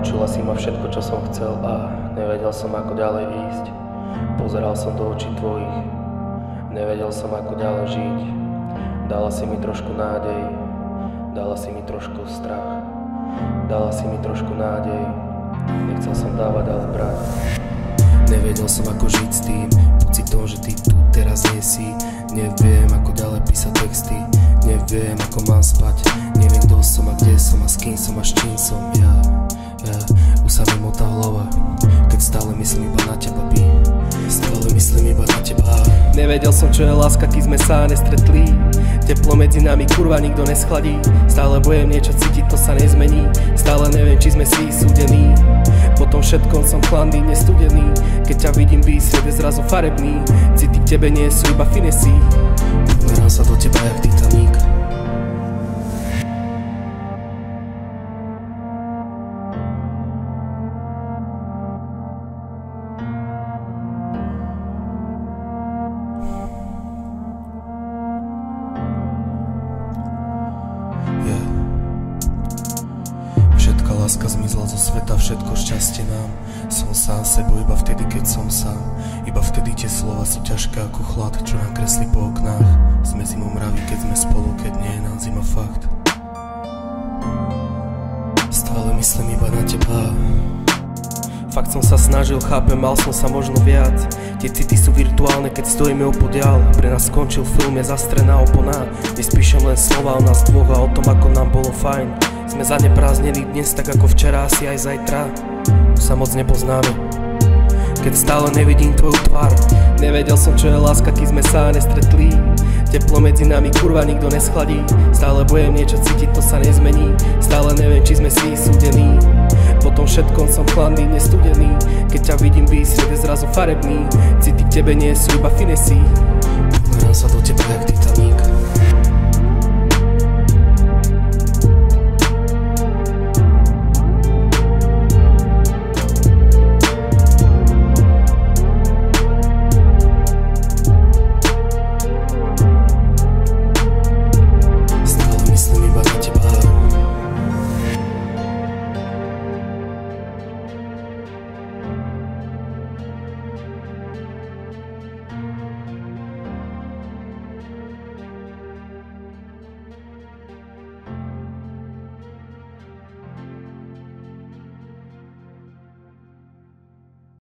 Naučila si ma všetko, čo som chcel a nevedel som, ako ďalej ísť. Pozeral som do očí tvojich, nevedel som, ako ďalej žiť. Dala si mi trošku nádej, dala si mi trošku strach. Dala si mi trošku nádej, nechcel som dávať, ale brať. Nevedel som, ako žiť s tým pocitom, že ty tu teraz nie si. Neviem, ako ďalej písať texty, neviem, ako mám spať. Neviem, kto som a kde som a s kým som a s čím som. Ja už sa mi motá hlava, keď stále myslím iba na teba, stále myslím iba na teba. Nevedel som, čo je láska, keď sme sa nestretli. Teplo medzi nami, kurva, nikto neschladí. Stále bojem niečo cítiť, to sa nezmení. Stále neviem, či sme si súdení. Po tom všetkom som chladný, nestudený. Keď ťa vidím, svet je zrazu farebný. City k tebe nie sú iba finesy. Umerám sa do teba jak Titanic. Všetká láska zmizla zo sveta, všetko šťastie nám. Som sám sebou iba vtedy, keď som sám. Iba vtedy tie slova sú ťažké ako chlad, čo nám kreslí po oknách. Sme zimou mraví, keď sme spolu, keď nie je nám zima fakt. Stále myslím iba na teba. Fakt som sa snažil, chápem, mal som sa možno viac. Tie city sú virtuálne, keď stojíme opodiaľ. Pre nás skončil film, je zastrená opona. Dnes píšem len slova o nás dvoch a o tom, ako nám bolo fajn. Sme zaneprázdnení dnes, tak ako včera, asi aj zajtra. Už sa moc nepoznáme, keď stále nevidím tvoju tvár. Nevedel som, čo je láska, keď sme sa nestretli. Teplo medzi nami, kurva, nikto neschladí. Stále bojem niečo cítiť, to sa nezmení. Stále neviem, či sme si súdení. Po tom všetkom som chladný, nestudený. Keď ťa vidím, svet je zrazu farebný. City k tebe nie sú iba finesy. Umerám sa do teba jak Titanic.